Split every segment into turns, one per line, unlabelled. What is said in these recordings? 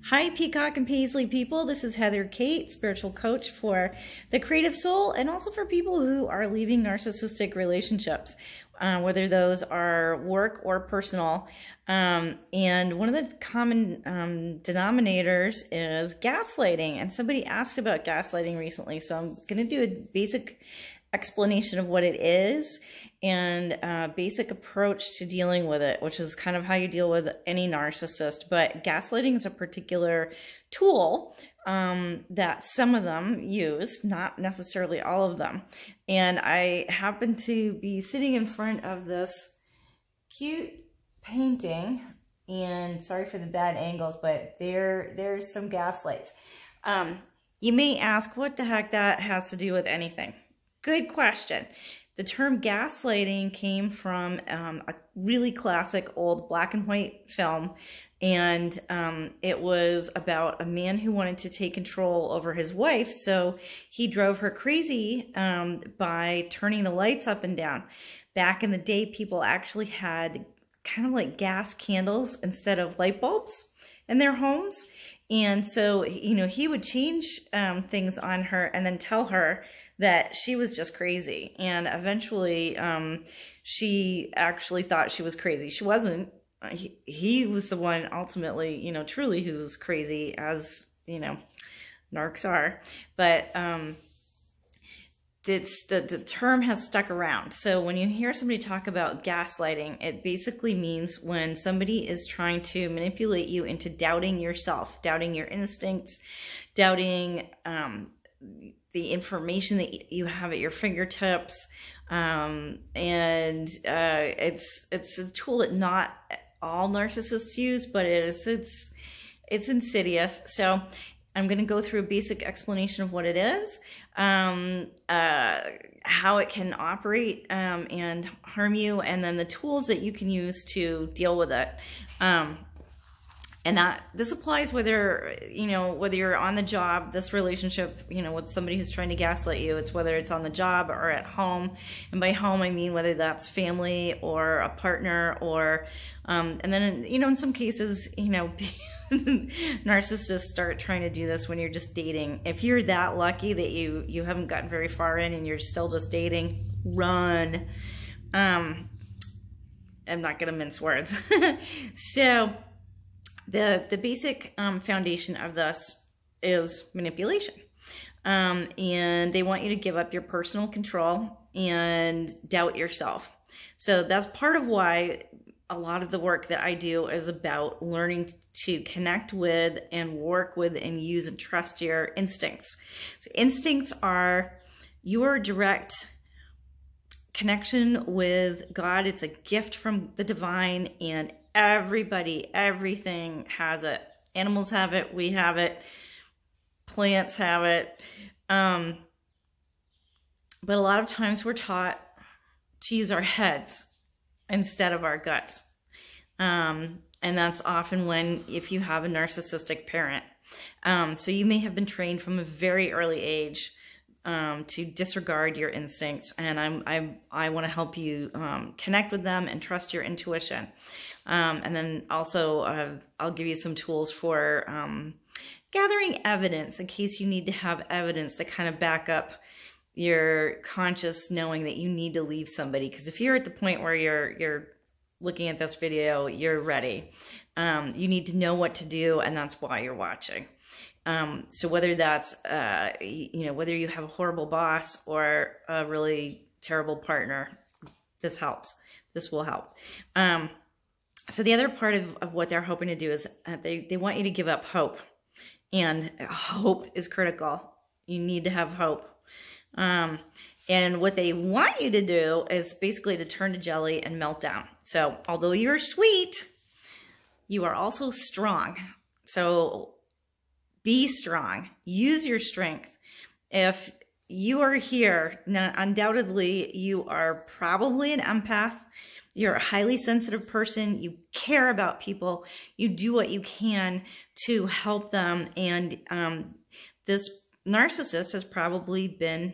Hi, Peacock and Paisley people. This is Heather Kate, spiritual coach for the creative soul and also for people who are leaving narcissistic relationships, whether those are work or personal. And one of the common denominators is gaslighting. And somebody asked about gaslighting recently, so I'm going to do a basic explanation of what it is and a basic approach to dealing with it, which is kind of how you deal with any narcissist. But gaslighting is a particular tool that some of them use, not necessarily all of them. And I happen to be sitting in front of this cute painting, and sorry for the bad angles, but there's some gaslights. You may ask what the heck that has to do with anything. Good question. The term gaslighting came from a really classic old black and white film, and it was about a man who wanted to take control over his wife, so he drove her crazy by turning the lights up and down. Back in the day, people actually had kind of like gas candles instead of light bulbs in their homes. And so, you know, he would change things on her and then tell her that she was just crazy. And eventually, she actually thought she was crazy. She wasn't. He was the one ultimately, you know, truly who was crazy, as, you know, narcs are. But the term has stuck around. So when you hear somebody talk about gaslighting, it basically means when somebody is trying to manipulate you into doubting yourself, doubting your instincts, doubting the information that you have at your fingertips. It's a tool that not all narcissists use, but it's insidious. So I'm going to go through a basic explanation of what it is, how it can operate and harm you, and then the tools that you can use to deal with it. And this applies whether you're on the job, this relationship, you know, with somebody who's trying to gaslight you. It's whether it's on the job or at home. And by home, I mean whether that's family or a partner or, and then, you know, in some cases, you know, narcissists start trying to do this when you're just dating. If you're that lucky that you haven't gotten very far in and you're still just dating, run. I'm not going to mince words. So the basic foundation of this is manipulation. And they want you to give up your personal control and doubt yourself. So that's part of why a lot of the work that I do is about learning to connect with and work with and use and trust your instincts. So instincts are your direct connection with God. It's a gift from the divine, and everybody, everything has it. Animals have it, we have it, plants have it. But a lot of times we're taught to use our heads instead of our guts. And that's often if you have a narcissistic parent. So you may have been trained from a very early age to disregard your instincts. And I want to help you connect with them and trust your intuition. And then also I'll give you some tools for gathering evidence in case you need to have evidence to kind of back up your conscious knowing that you need to leave somebody. Because if you're at the point where you're looking at this video, you're ready. You need to know what to do, and that's why you're watching. So whether that's, you know, whether you have a horrible boss or a really terrible partner, this helps. This will help. So the other part of what they're hoping to do is they want you to give up hope. And hope is critical. You need to have hope. And what they want you to do is basically to turn to jelly and melt down. So although you're sweet, you are also strong. So be strong. Use your strength. If you are here, now, undoubtedly, you are probably an empath. You're a highly sensitive person. You care about people. You do what you can to help them. And this narcissist has probably been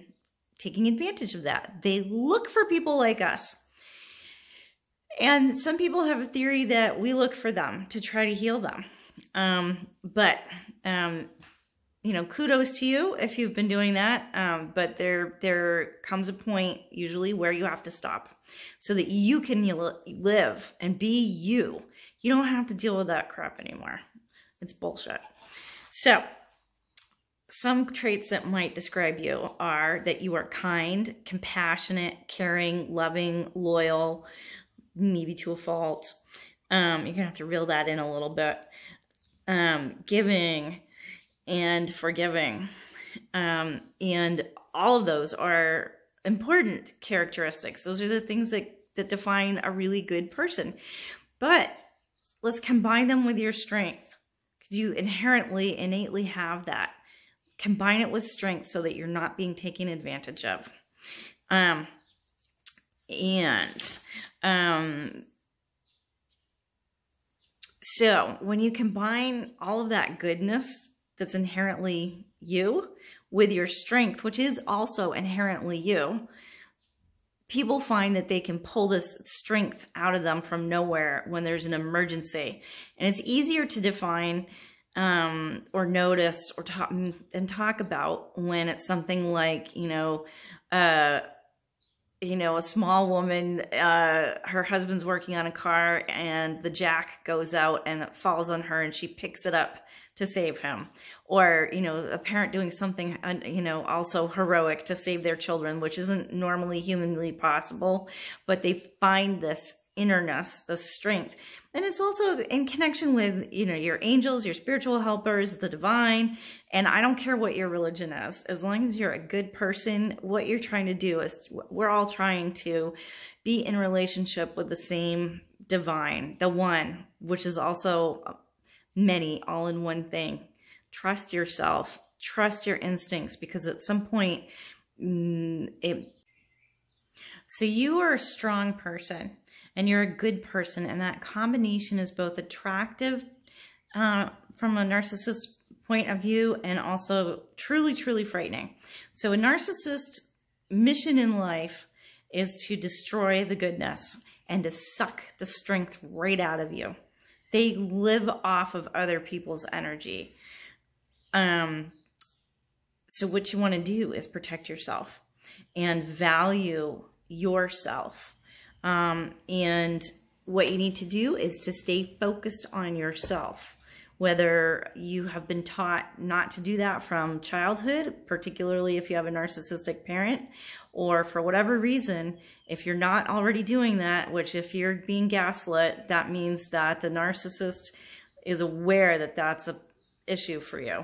taking advantage of that. They look for people like us. And some people have a theory that we look for them to try to heal them. But, you know, kudos to you if you've been doing that. But there comes a point usually where you have to stop so that you can live and be you. You don't have to deal with that crap anymore. It's bullshit. So some traits that might describe you are that you are kind, compassionate, caring, loving, loyal, maybe to a fault. You're going to have to reel that in a little bit. Giving and forgiving. And all of those are important characteristics. Those are the things that define a really good person. But let's combine them with your strength, because you innately have that. Combine it with strength so that you're not being taken advantage of. So when you combine all of that goodness that's inherently you with your strength, which is also inherently you, people find that they can pull this strength out of them from nowhere when there's an emergency. And it's easier to define or notice or talk about when it's something like, a small woman, her husband's working on a car and the jack goes out and it falls on her and she picks it up to save him. Or, a parent doing something, also heroic to save their children, which isn't normally humanly possible, but they find this innerness, the strength. And it's also in connection with, your angels, your spiritual helpers, the divine. And I don't care what your religion is, as long as you're a good person, what you're trying to do is we're all trying to be in relationship with the same divine, the one, which is also many, all in one thing. Trust yourself, trust your instincts, because at some point, so you are a strong person. And you're a good person, and that combination is both attractive from a narcissist point of view and also truly, truly frightening. So a narcissist's mission in life is to destroy the goodness and to suck the strength right out of you. They live off of other people's energy. So what you want to do is protect yourself and value yourself. And what you need to do is to stay focused on yourself, whether you have been taught not to do that from childhood, particularly if you have a narcissistic parent, or for whatever reason, if you're not already doing that, which if you're being gaslit, that means that the narcissist is aware that that's an issue for you.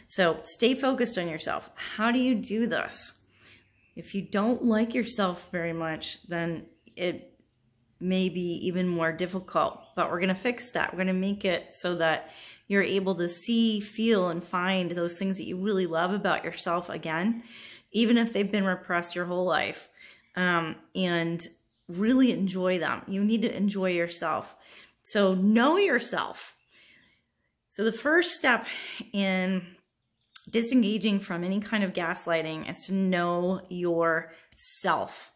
So stay focused on yourself. How do you do this? If you don't like yourself very much, then it may be even more difficult, but we're going to fix that. We're going to make it so that you're able to see, feel, and find those things that you really love about yourself again, even if they've been repressed your whole life, and really enjoy them. You need to enjoy yourself. So know yourself. So the first step in disengaging from any kind of gaslighting is to know yourself.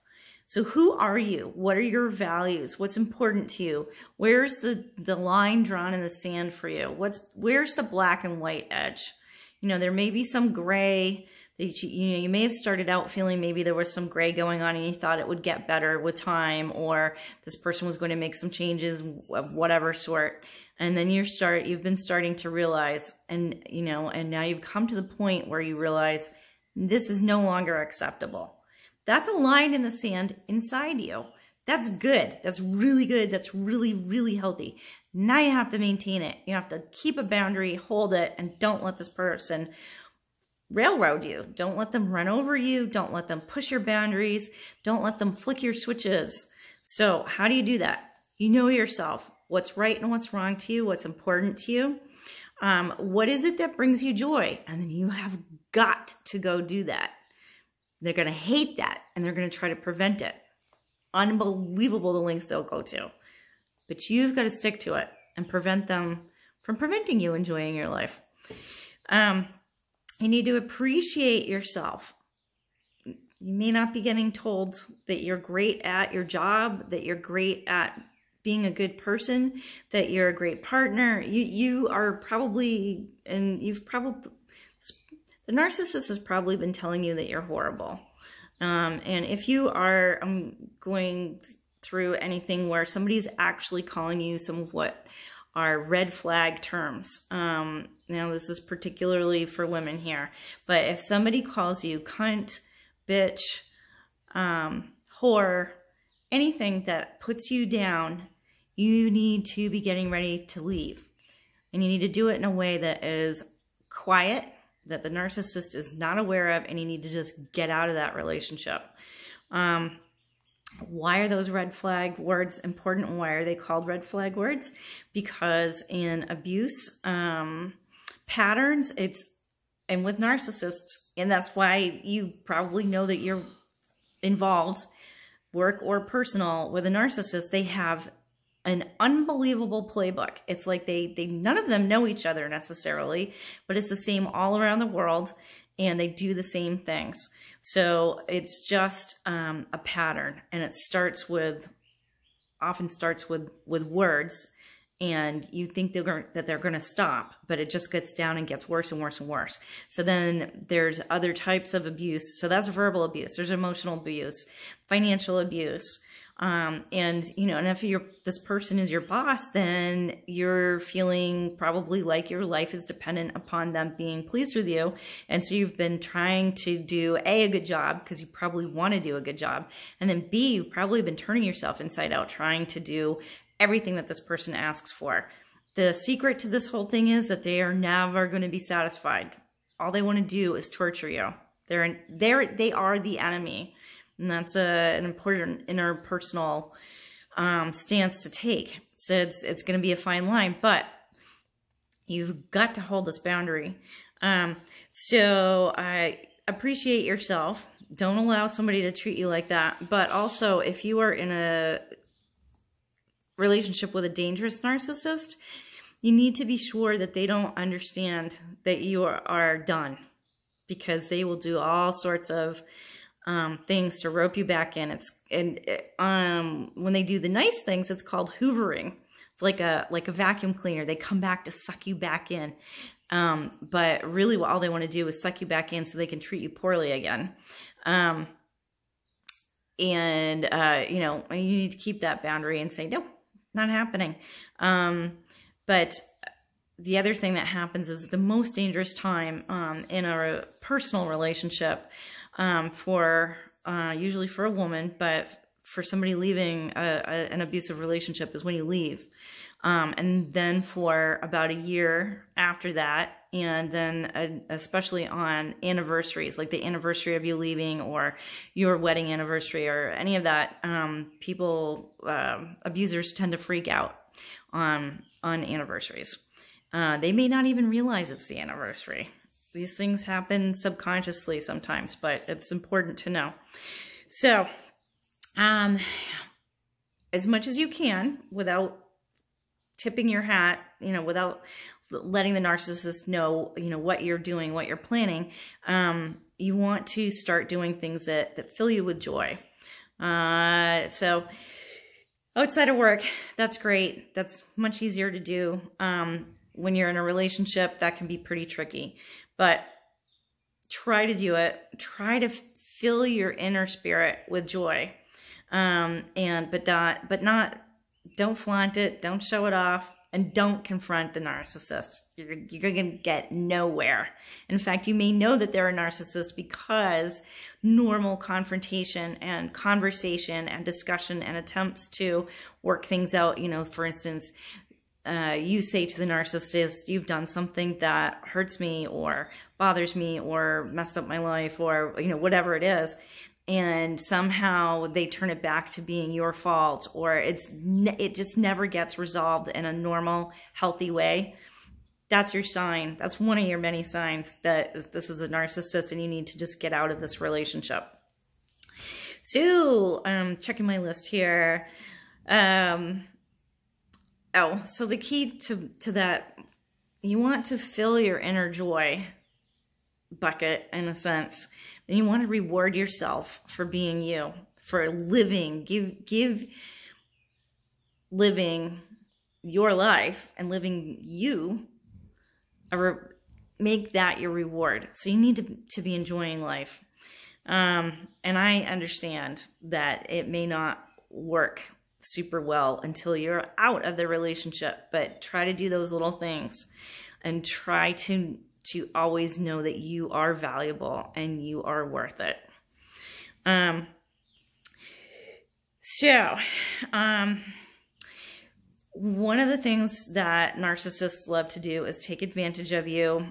So who are you? What are your values? What's important to you? Where's the line drawn in the sand for you? Where's the black and white edge? There may be some gray that you may have started out feeling maybe there was some gray going on and you thought it would get better with time, or this person was going to make some changes of whatever sort. And then you've been starting to realize, and now you've come to the point where you realize this is no longer acceptable. That's a line in the sand inside you. That's good. That's really good. That's really, really healthy. Now you have to maintain it. You have to keep a boundary, hold it, and don't let this person railroad you. Don't let them run over you. Don't let them push your boundaries. Don't let them flick your switches. So how do you do that? You know yourself. What's right and what's wrong to you, what's important to you. What is it that brings you joy? And then you have got to go do that. They're going to hate that and they're going to try to prevent it. Unbelievable the lengths they'll go to. But you've got to stick to it and prevent them from preventing you enjoying your life. You need to appreciate yourself. You may not be getting told that you're great at your job, that you're great at being a good person, that you're a great partner. You are probably, and the narcissist has probably been telling you that you're horrible. And if you are going through anything where somebody's actually calling you some of what are red flag terms, now this is particularly for women here, but if somebody calls you cunt, bitch, whore, anything that puts you down, you need to be getting ready to leave. And you need to do it in a way that is quiet, that the narcissist is not aware of, and you need to just get out of that relationship. Why are those red flag words important? Why are they called red flag words? Because in abuse patterns, and with narcissists, and that's why you probably know that you're involved, work or personal, with a narcissist. They have an unbelievable playbook. It's like they none of them know each other necessarily, but it's the same all around the world, and they do the same things. So it's just a pattern, and it often starts with words, and you think that they're going to stop, but it just gets down and gets worse and worse and worse. So then there's other types of abuse. So that's verbal abuse. There's emotional abuse, financial abuse. And if this person is your boss, then you're feeling probably like your life is dependent upon them being pleased with you. And so you've been trying to do a good job, because you probably want to do a good job. And then B, you've probably been turning yourself inside out, trying to do everything that this person asks for. The secret to this whole thing is that they are never going to be satisfied. All they want to do is torture you. They are the enemy. And that's an important interpersonal stance to take. So it's going to be a fine line, but you've got to hold this boundary. So I appreciate yourself. Don't allow somebody to treat you like that. But also, if you are in a relationship with a dangerous narcissist, you need to be sure that they don't understand that you are done, because they will do all sorts of things to rope you back in. When they do the nice things, it's called hoovering. It's like a vacuum cleaner. They come back to suck you back in. But really all they want to do is suck you back in so they can treat you poorly again. You need to keep that boundary and say, no, not happening. But the other thing that happens is the most dangerous time in a personal relationship, usually for a woman, but for somebody leaving an abusive relationship, is when you leave. And then for about a year after that, and then especially on anniversaries, like the anniversary of you leaving, or your wedding anniversary, or any of that, abusers tend to freak out on anniversaries. They may not even realize it's the anniversary. These things happen subconsciously sometimes, but it's important to know. So, as much as you can, without tipping your hat, without letting the narcissist know, what you're doing, what you're planning, you want to start doing things that fill you with joy. So outside of work, that's great. That's much easier to do. When you're in a relationship, that can be pretty tricky, but try to do it. Try to fill your inner spirit with joy. Don't flaunt it. Don't show it off, and don't confront the narcissist. You're going to get nowhere. In fact, you may know that they're a narcissist because normal confrontation and conversation and discussion and attempts to work things out, for instance, you say to the narcissist, you've done something that hurts me or bothers me or messed up my life, or, whatever it is. And somehow they turn it back to being your fault, or it just never gets resolved in a normal, healthy way. That's your sign. That's one of your many signs that this is a narcissist and you need to just get out of this relationship. So, checking my list here. So the key to that, you want to fill your inner joy bucket, in a sense, and you want to reward yourself for being you, for living. Give living your life and living you, make that your reward. So you need to be enjoying life. And I understand that it may not work super well until you're out of the relationship, but try to do those little things and try to always know that you are valuable and you are worth it. One of the things that narcissists love to do is take advantage of you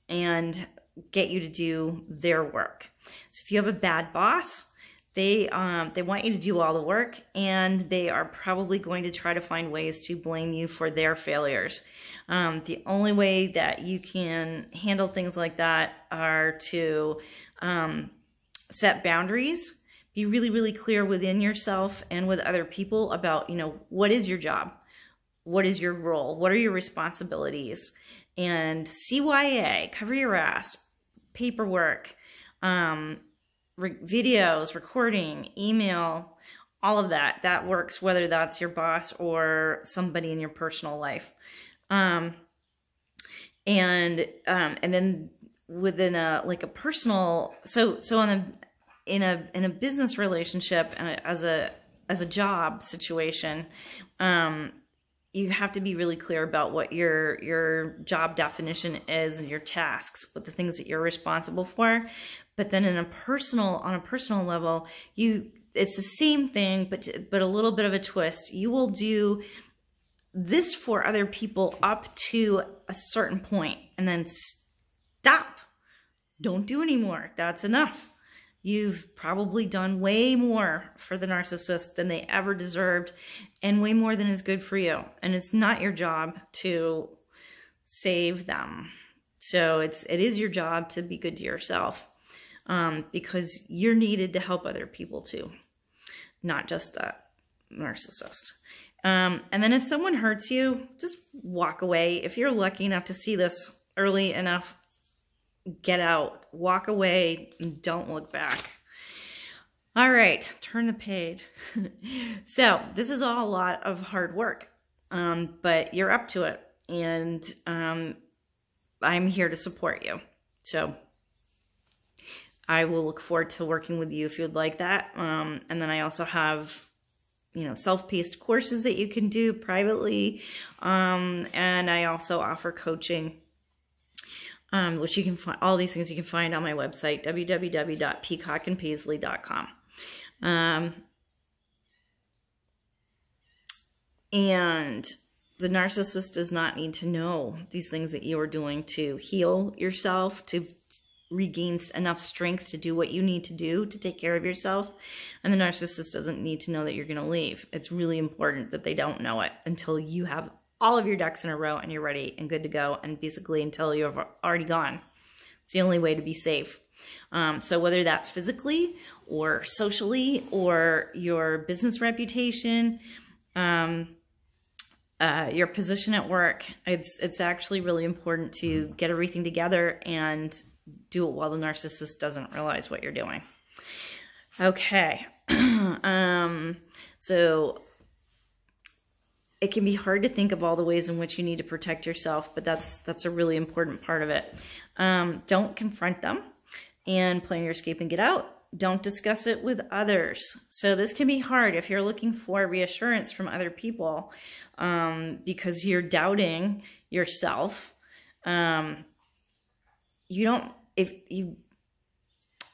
and get you to do their work. So if you have a bad boss, they want you to do all the work, and they are probably going to try to find ways to blame you for their failures. The only way that you can handle things like that are to set boundaries, be really, really clear within yourself and with other people about, what is your job? What is your role? What are your responsibilities? And CYA, cover your ass, paperwork, videos, recording, email, all of that works, whether that's your boss or somebody in your personal life. And then within a personal, in a business relationship, as a job situation, you have to be really clear about what your job definition is and your tasks, what the things that you're responsible for. But then on a personal level, it's the same thing, but a little bit of a twist. You will do this for other people up to a certain point, and then stop. Don't do anymore. That's enough. You've probably done way more for the narcissist than they ever deserved, and way more than is good for you. And it's not your job to save them. So it is your job to be good to yourself, because you're needed to help other people too, not just the narcissist. And then if someone hurts you, just walk away. If you're lucky enough to see this early enough, get out, walk away, and don't look back. All right, turn the page. So this is all a lot of hard work, but you're up to it, and I'm here to support you. So I will look forward to working with you if you'd like that. And then I also have, self-paced courses that you can do privately, and I also offer coaching, which you can find, all these things you can find on my website, www.peacockandpaisley.com. And the narcissist does not need to know these things that you are doing to heal yourself, to regain enough strength to do what you need to do to take care of yourself. And the narcissist doesn't need to know that you're going to leave. It's really important that they don't know it until you have all of your ducks in a row and you're ready and good to go, and basically until you've already gone. It's the only way to be safe. So whether that's physically or socially or your business reputation, your position at work, it's actually really important to get everything together and do it while the narcissist doesn't realize what you're doing. Okay. So it can be hard to think of all the ways in which you need to protect yourself, but that's a really important part of it. Don't confront them and plan your escape and get out. Don't discuss it with others. So this can be hard if you're looking for reassurance from other people, because you're doubting yourself.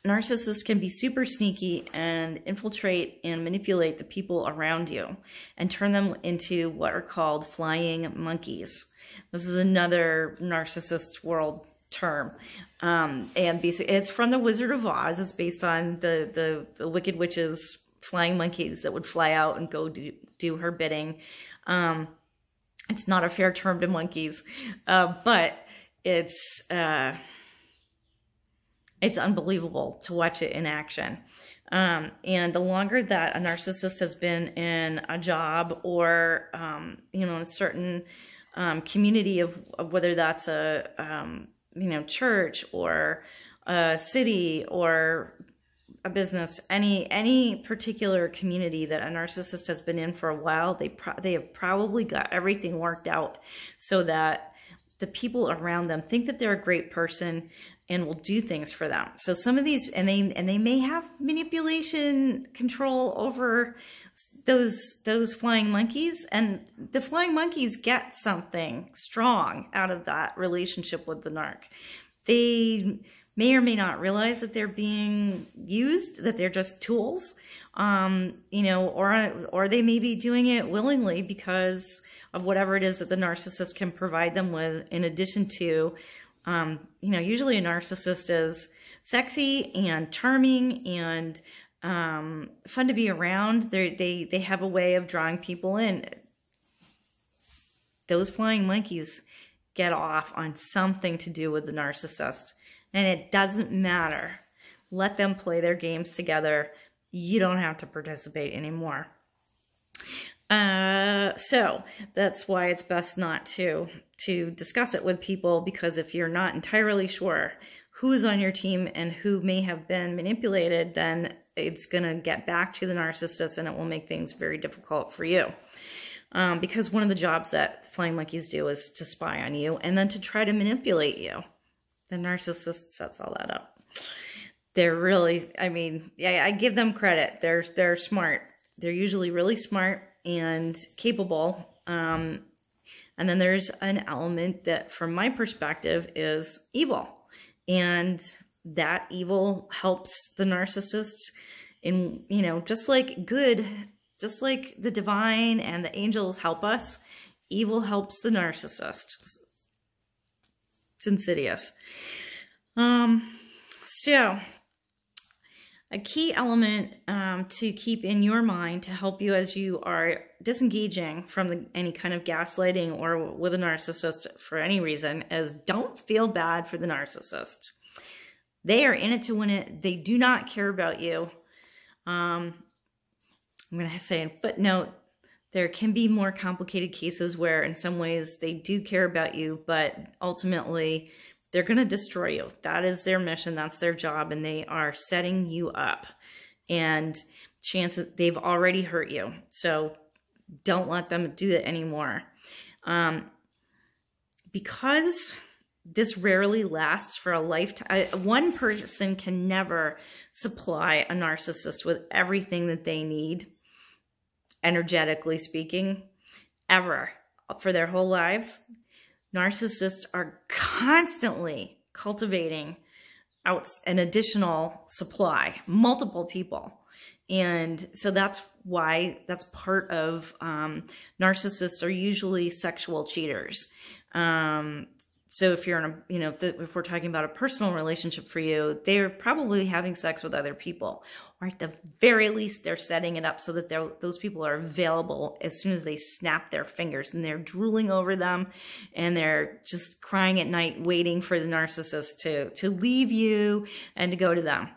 Narcissists can be super sneaky and infiltrate and manipulate the people around you and turn them into what are called flying monkeys. This is another narcissist world term. And basically it's from the Wizard of Oz. It's based on the Wicked Witch's flying monkeys that would fly out and go do her bidding. It's not a fair term to monkeys, but it's unbelievable to watch it in action. And the longer that a narcissist has been in a job or, in a certain community of whether that's a, church or a city or a business, any particular community that a narcissist has been in for a while, they have probably got everything worked out so that the people around them think that they're a great person and will do things for them. So some of these, and they may have manipulation control over those flying monkeys, and the flying monkeys get something strong out of that relationship with the narc. They may or may not realize that they're being used, that they're just tools, you know, or they may be doing it willingly because of whatever it is that the narcissist can provide them with, in addition to, you know, usually a narcissist is sexy and charming and fun to be around. They have a way of drawing people in. Those flying monkeys get off on something to do with the narcissist. And it doesn't matter. Let them play their games together. You don't have to participate anymore. So that's why it's best not to discuss it with people, because if you're not entirely sure who is on your team and who may have been manipulated, then it's going to get back to the narcissist and it will make things very difficult for you. Because one of the jobs that flying monkeys do is to spy on you and then to try to manipulate you. The narcissist sets all that up. They're really, I mean, yeah, I give them credit. They're smart. They're usually really smart and capable. And then there's an element that, from my perspective, is evil. And that evil helps the narcissist in, you know, just like the divine and the angels help us, evil helps the narcissist. It's insidious. So a key element to keep in your mind to help you as you are disengaging from any kind of gaslighting or with a narcissist for any reason is don't feel bad for the narcissist. They are in it to win it. They do not care about you. I'm going to say in footnote, there can be more complicated cases where in some ways they do care about you, but ultimately they're going to destroy you. That is their mission. That's their job. And they are setting you up, and chances they've already hurt you. So don't let them do that anymore. Because this rarely lasts for a lifetime. One person can never supply a narcissist with everything that they need, energetically speaking, ever, for their whole lives. Narcissists are constantly cultivating out an additional supply, multiple people. And so that's why that's part of narcissists are usually sexual cheaters. So if you're in a, you know, if we're talking about a personal relationship for you, they're probably having sex with other people, or at the very least, they're setting it up so that those people are available as soon as they snap their fingers, and they're drooling over them, and they're just crying at night, waiting for the narcissist to leave you and to go to them,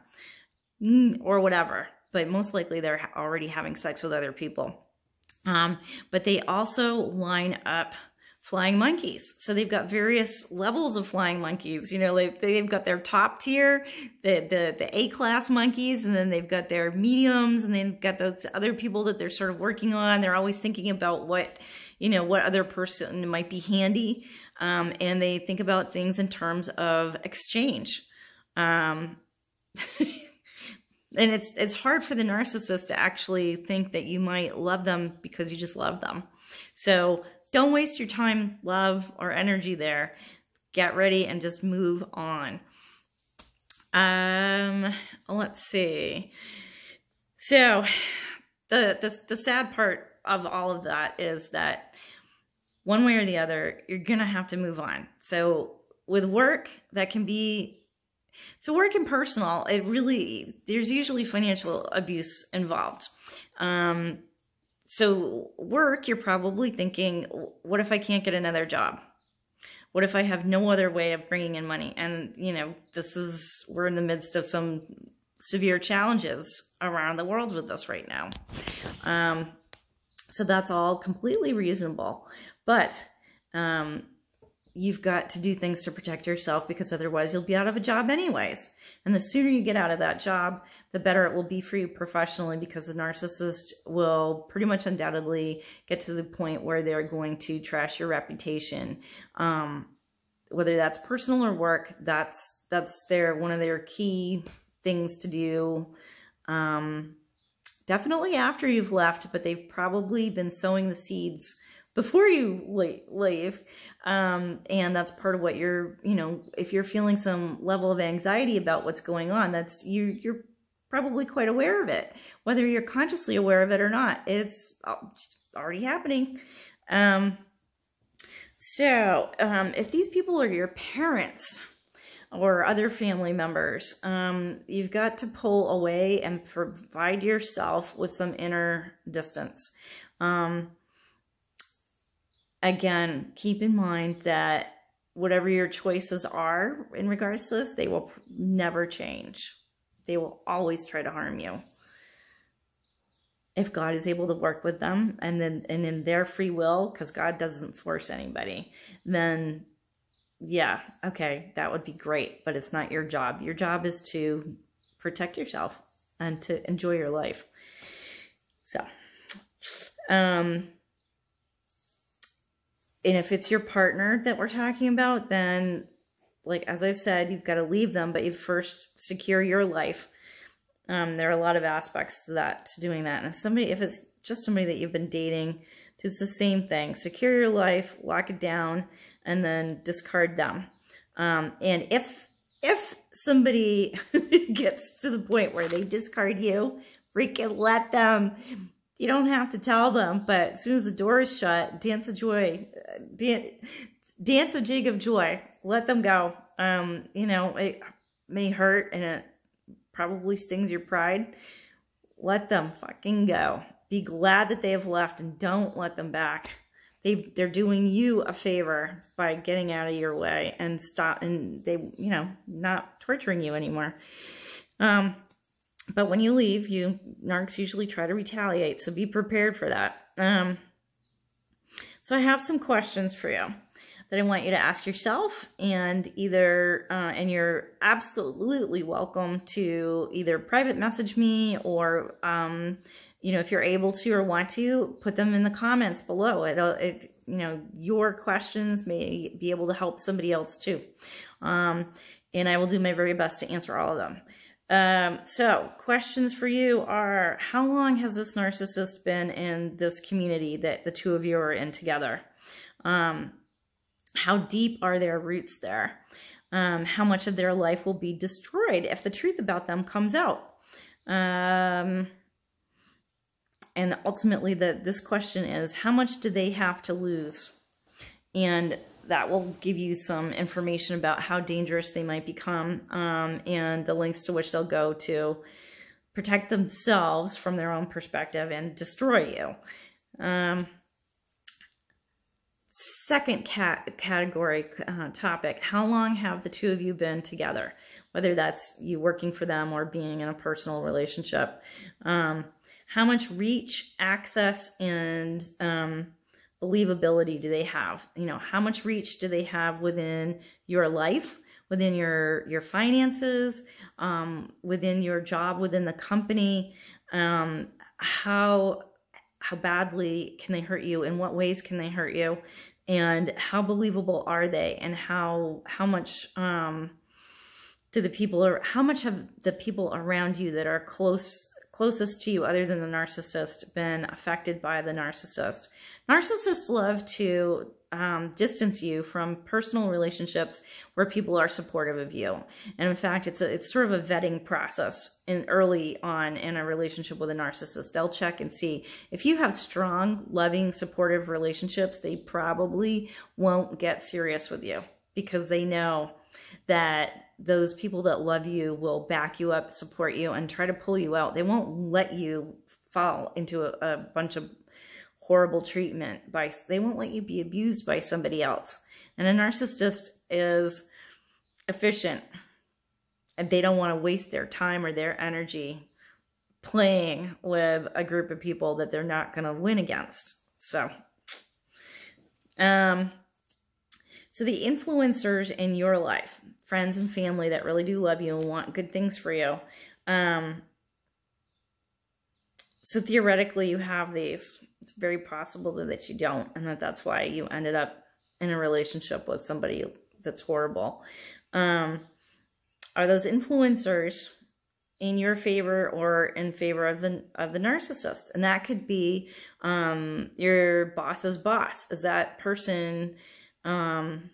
or whatever. But most likely, they're already having sex with other people. But they also line up flying monkeys. So they've got various levels of flying monkeys. You know, they've got their top tier, the A-class monkeys, and then they've got their mediums, and they've got those other people that they're sort of working on. They're always thinking about what other person might be handy. And they think about things in terms of exchange. And it's hard for the narcissist to actually think that you might love them because you just love them. So don't waste your time, love, or energy there. Get ready and just move on. Let's see. So the sad part of all of that is that one way or the other, you're going to have to move on. So with work, that can be, so work and personal, there's usually financial abuse involved. So work, you're probably thinking, what if I can't get another job? What if I have no other way of bringing in money? And, you know, we're in the midst of some severe challenges around the world with this right now. So that's all completely reasonable. But you've got to do things to protect yourself, because otherwise you'll be out of a job anyways. And the sooner you get out of that job, the better it will be for you professionally, because the narcissist will pretty much undoubtedly get to the point where they're going to trash your reputation. Whether that's personal or work, that's one of their key things to do. Definitely after you've left, but they've probably been sowing the seeds before you leave. And that's part of what you're, if you're feeling some level of anxiety about what's going on, that's you're probably quite aware of it, whether you're consciously aware of it or not. It's already happening. So if these people are your parents or other family members, you've got to pull away and provide yourself with some inner distance. Again, keep in mind that whatever your choices are in regards to this, they will never change. They will always try to harm you. If God is able to work with them and in their free will, because God doesn't force anybody, then yeah, okay, that would be great, but it's not your job. Your job is to protect yourself and to enjoy your life. So, and if it's your partner that we're talking about, then, like, as I've said, you've got to leave them, but you first secure your life. There are a lot of aspects to that, to doing that. And if it's just somebody that you've been dating, it's the same thing. Secure your life, lock it down, and then discard them. And if somebody gets to the point where they discard you, freaking let them. You don't have to tell them, but as soon as the door is shut, dance a jig of joy. Let them go. It may hurt and it probably stings your pride. Let them fucking go. Be glad that they have left and don't let them back. They're doing you a favor by getting out of your way and not torturing you anymore. But when you leave, narcs usually try to retaliate, so be prepared for that. So I have some questions for you that I want you to ask yourself, and and you're absolutely welcome to either private message me or, if you're able to or want to, put them in the comments below. Your questions may be able to help somebody else too. And I will do my very best to answer all of them. So questions for you are, how long has this narcissist been in this community that the two of you are in together? How deep are their roots there? How much of their life will be destroyed if the truth about them comes out? And ultimately this question is, how much do they have to lose? And that will give you some information about how dangerous they might become, and the lengths to which they'll go to protect themselves from their own perspective and destroy you. Second category topic, how long have the two of you been together? Whether that's you working for them or being in a personal relationship. How much reach, access, and believability do they have? How much reach do they have within your life, within your finances, within your job, within the company? How badly can they hurt you? In what ways can they hurt you? And how believable are they? And how much how much have the people around you that are closest to you other than the narcissist been affected by the narcissist? Narcissists love to distance you from personal relationships where people are supportive of you. And in fact, it's sort of a vetting process early on in a relationship with a narcissist. They'll check and see if you have strong, loving, supportive relationships, they probably won't get serious with you, because they know that those people that love you will back you up, support you, and try to pull you out. They won't let you fall into a bunch of horrible treatment. They won't let you be abused by somebody else. And a narcissist is efficient, and they don't want to waste their time or their energy playing with a group of people that they're not going to win against. So So the influencers in your life, friends and family that really do love you and want good things for you. So theoretically, you have these. It's very possible that you don't, and that's why you ended up in a relationship with somebody that's horrible. Are those influencers in your favor or in favor of the narcissist? And that could be your boss's boss. Is that person going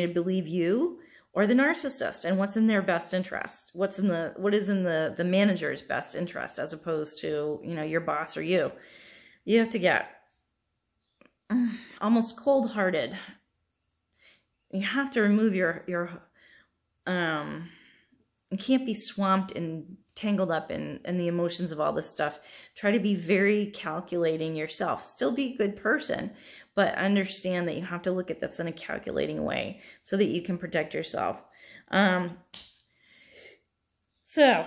to believe you or the narcissist, and what's in their best interest? What is in the manager's best interest, as opposed to, you know, your boss or you? You have to get almost cold-hearted. You have to remove your you can't be swamped and tangled up in the emotions of all this stuff. Try to be very calculating yourself. Still be a good person, but understand that you have to look at this in a calculating way so that you can protect yourself. So,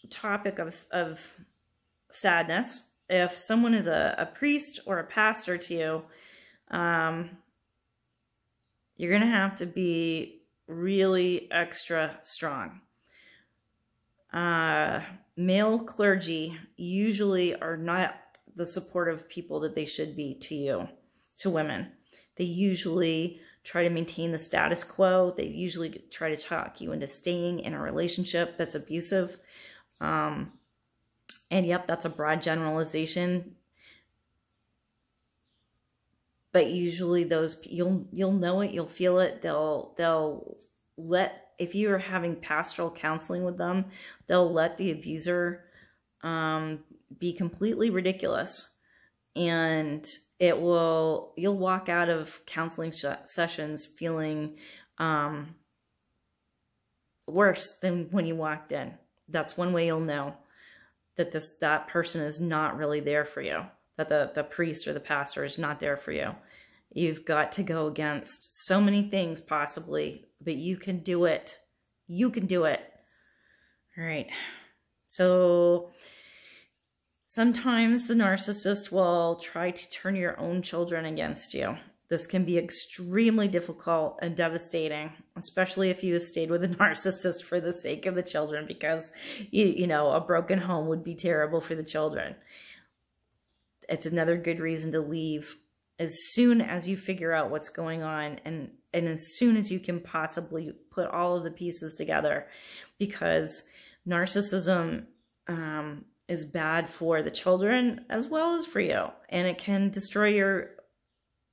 topic of sadness. If someone is a priest or a pastor to you, you're going to have to be really extra strong. Male clergy usually are not the supportive people that they should be to you, to women. They usually try to maintain the status quo. They usually try to talk you into staying in a relationship that's abusive. And yep, that's a broad generalization. But usually those, you'll know it, you'll feel it. They'll let, if you are having pastoral counseling with them, they'll let the abuser be completely ridiculous, and you'll walk out of counseling sessions feeling worse than when you walked in. That's one way you'll know that that person is not really there for you, that the priest or the pastor is not there for you. You've got to go against so many things possibly, but you can do it. You can do it. All right. So sometimes the narcissist will try to turn your own children against you. This can be extremely difficult and devastating, especially if you have stayed with a narcissist for the sake of the children, because, you know, a broken home would be terrible for the children. It's another good reason to leave as soon as you figure out what's going on, and as soon as you can possibly put all of the pieces together, because narcissism is bad for the children as well as for you, and it can destroy your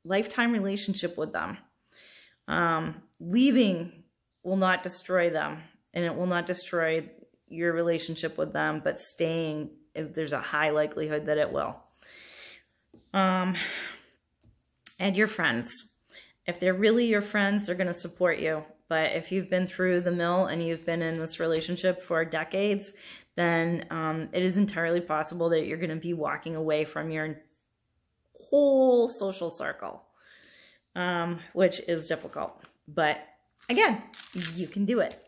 lifetime relationship with them. Leaving will not destroy them, and it will not destroy your relationship with them, but staying, there's a high likelihood that it will. And your friends. If they're really your friends, they're going to support you. But if you've been through the mill and you've been in this relationship for decades, then it is entirely possible that you're going to be walking away from your whole social circle, which is difficult. But again, you can do it.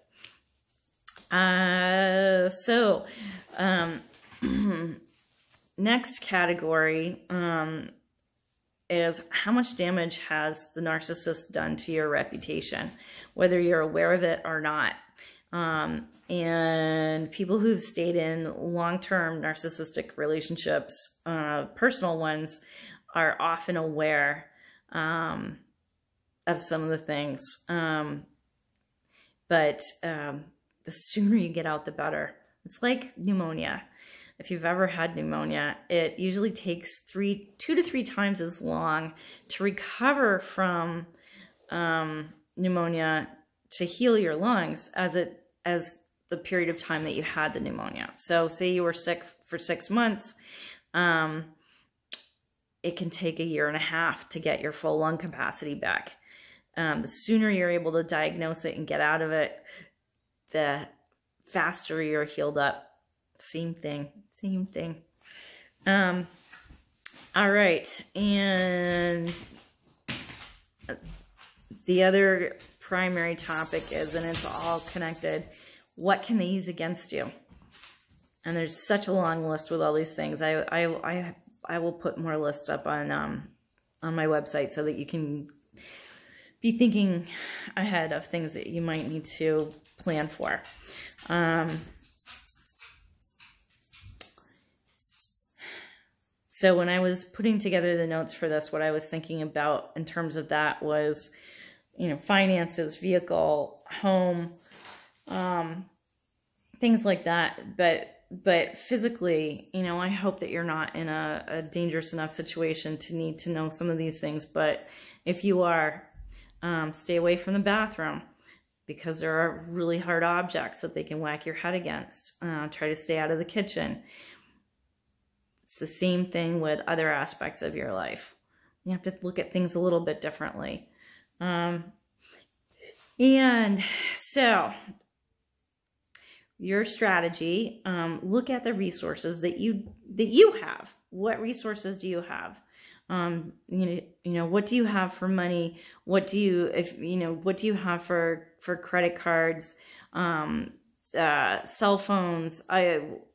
Next category is how much damage has the narcissist done to your reputation, whether you're aware of it or not. And people who've stayed in long-term narcissistic relationships, personal ones, are often aware of some of the things. But the sooner you get out, the better. It's like pneumonia. If you've ever had pneumonia, it usually takes 2 to 3 times as long to recover from pneumonia to heal your lungs as the period of time that you had the pneumonia. So say you were sick for 6 months, it can take 1.5 years to get your full lung capacity back. The sooner you're able to diagnose it and get out of it, the faster you're healed up. Same thing. All right. And the other primary topic is, and it's all connected, what can they use against you? And there's such a long list with all these things. I will put more lists up on my website so that you can be thinking ahead of things that you might need to plan for. So when I was putting together the notes for this, what I was thinking about in terms of that was, finances, vehicle, home, things like that. But physically, I hope that you're not in a dangerous enough situation to need to know some of these things. But if you are, stay away from the bathroom, because there are really hard objects that they can whack your head against. Try to stay out of the kitchen. It's the same thing with other aspects of your life. You have to look at things a little bit differently. And so your strategy, look at the resources that you have. What resources do you have? What do you have for money? What do you have for credit cards, cell phones?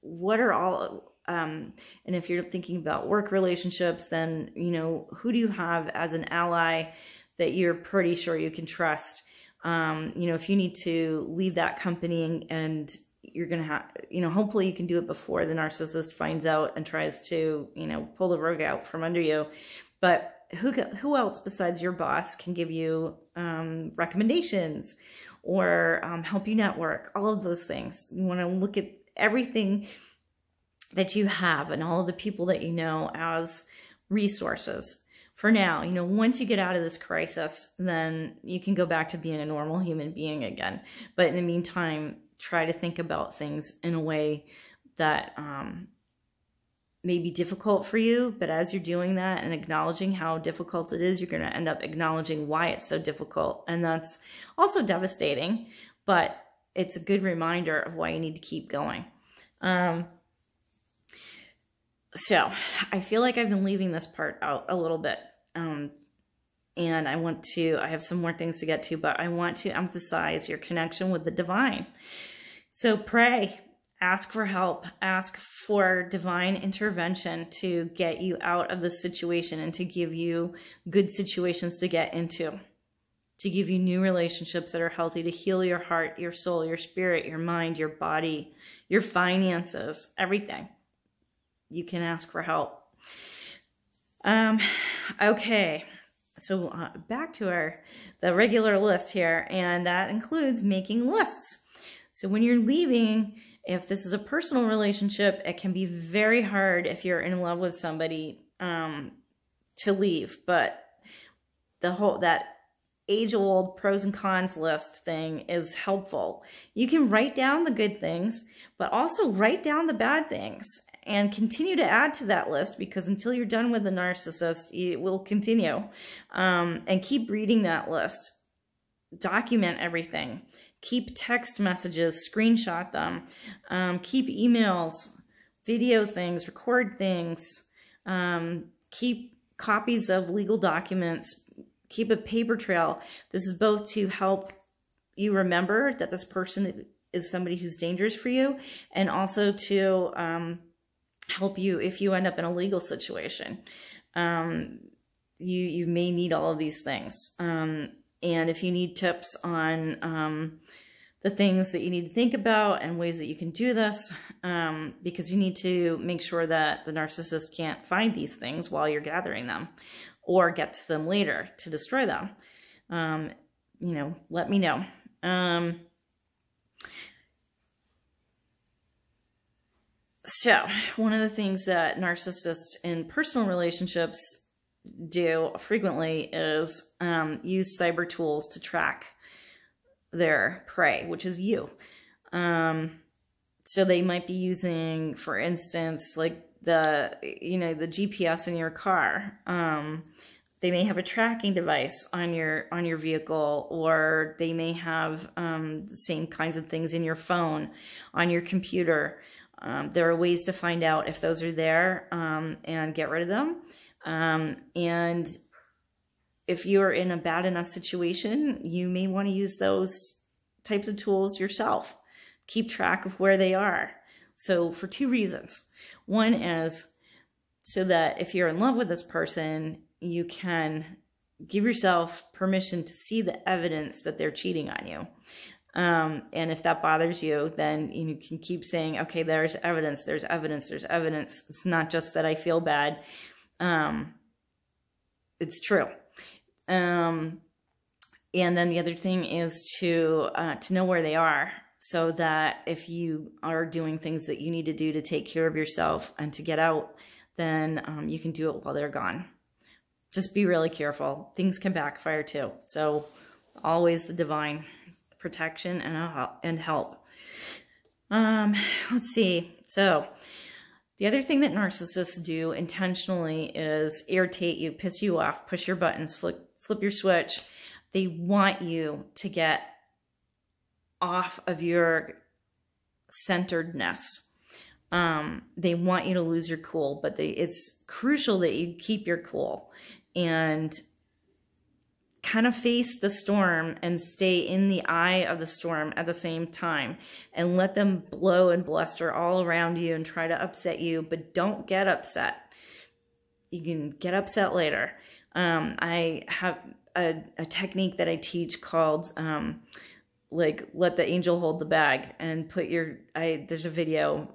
What are all, and if you're thinking about work relationships, then, who do you have as an ally that you're pretty sure you can trust? If you need to leave that company and you're going to have, hopefully you can do it before the narcissist finds out and tries to, pull the rug out from under you. But who else besides your boss can give you recommendations or help you network? All of those things. You want to look at everything that you have and all of the people that you know as resources. For now, once you get out of this crisis, then you can go back to being a normal human being again. But in the meantime, try to think about things in a way that may be difficult for you. But as you're doing that and acknowledging how difficult it is, you're going to end up acknowledging why it's so difficult. And that's also devastating, but it's a good reminder of why you need to keep going. So I feel like I've been leaving this part out a little bit. And I have some more things to get to, but I want to emphasize your connection with the divine. So pray, ask for help, ask for divine intervention to get you out of this situation and to give you good situations to get into, to give you new relationships that are healthy, to heal your heart, your soul, your spirit, your mind, your body, your finances, everything. You can ask for help. Okay, so back to the regular list here, and that includes making lists. So when you're leaving, if this is a personal relationship, it can be very hard if you're in love with somebody to leave. But that age-old pros and cons list thing is helpful. You can write down the good things, but also write down the bad things. And continue to add to that list, because until you're done with the narcissist, it will continue. And keep reading that list. Document everything. Keep text messages, screenshot them. Keep emails, video things, record things. Keep copies of legal documents. Keep a paper trail. This is both to help you remember that this person is somebody who's dangerous for you, and also to help you if you end up in a legal situation. You may need all of these things. And if you need tips on the things that you need to think about and ways that you can do this, because you need to make sure that the narcissist can't find these things while you're gathering them or get to them later to destroy them, let me know. So one of the things that narcissists in personal relationships do frequently is use cyber tools to track their prey, which is you. So they might be using, for instance, like the GPS in your car. They may have a tracking device on your vehicle, or they may have the same kinds of things in your phone, on your computer. There are ways to find out if those are there and get rid of them. And if you're in a bad enough situation, you may want to use those types of tools yourself. Keep track of where they are. So for two reasons. One is so that if you're in love with this person, you can give yourself permission to see the evidence that they're cheating on you. And if that bothers you, then you can keep saying, okay, there's evidence, there's evidence, there's evidence. It's not just that I feel bad. It's true. And then the other thing is to know where they are, so that if you are doing things that you need to do to take care of yourself and to get out, then you can do it while they're gone. Just be really careful. Things can backfire too. So always the divine protection and help. Let's see. So the other thing that narcissists do intentionally is irritate you, piss you off, push your buttons, flip your switch. They want you to get off of your centeredness. They want you to lose your cool, but it's crucial that you keep your cool and kind of face the storm and stay in the eye of the storm at the same time, and let them blow and bluster all around you and try to upset you, but don't get upset. You can get upset later. I have a technique that I teach called like let the angel hold the bag, and put your there's a video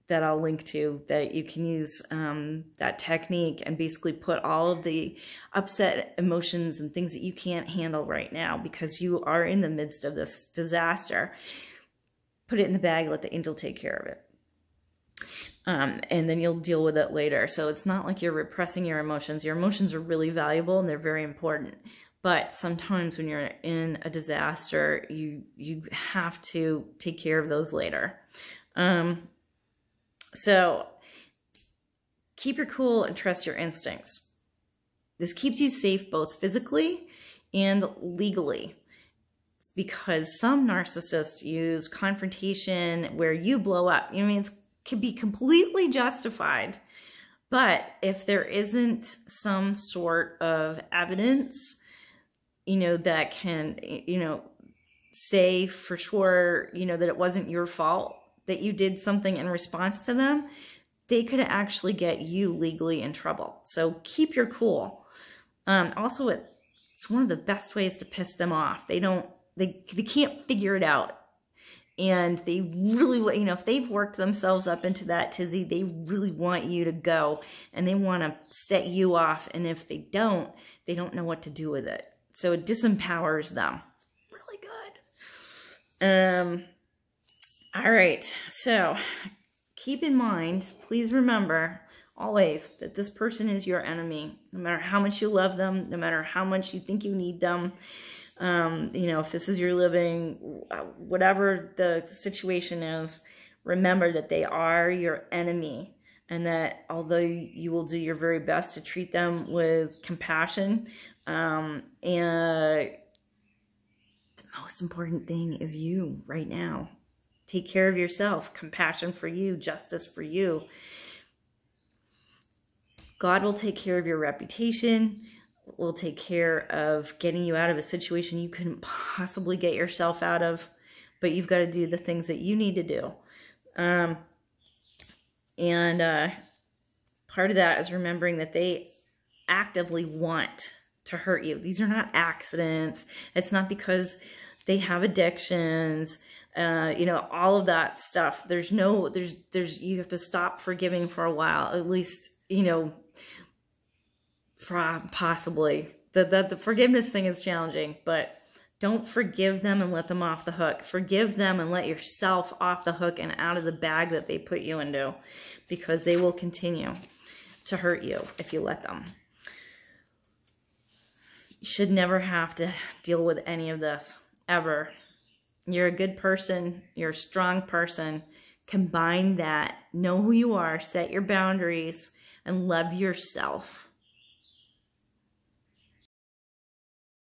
that I'll link to that you can use that technique and basically put all of the upset emotions and things that you can't handle right now because you are in the midst of this disaster. Put it in the bag, let the angel take care of it. And then you'll deal with it later. So it's not like you're repressing your emotions. Your emotions are really valuable and they're very important. But sometimes when you're in a disaster, you have to take care of those later. So keep your cool and trust your instincts. This keeps you safe both physically and legally, because some narcissists use confrontation where you blow up. You know, I mean, it can be completely justified, but if there isn't some sort of evidence, you know, that can, you know, say for sure, you know, that it wasn't your fault, that you did something in response to them, they could actually get you legally in trouble. So keep your cool. Also, it's one of the best ways to piss them off. They can't figure it out. And they really, you know, if they've worked themselves up into that tizzy, they really want you to go and they want to set you off. And if they don't know what to do with it. So it disempowers them. Really good. All right. So keep in mind, please remember always that this person is your enemy. No matter how much you love them, no matter how much you think you need them. You know, if this is your living, whatever the situation is, remember that they are your enemy, and that although you will do your very best to treat them with compassion, and the most important thing is you right now. Take care of yourself, compassion for you, justice for you. God will take care of your reputation, will take care of getting you out of a situation you couldn't possibly get yourself out of, but you've got to do the things that you need to do. Part of that is remembering that they actively want to hurt you. These are not accidents. It's not because they have addictions, you know, all of that stuff. You have to stop forgiving for a while, at least, you know, possibly. The forgiveness thing is challenging, but don't forgive them and let them off the hook. Forgive them and let yourself off the hook and out of the bag that they put you into, because they will continue to hurt you if you let them. You should never have to deal with any of this, ever. You're a good person. You're a strong person. Combine that. Know who you are. Set your boundaries and love yourself.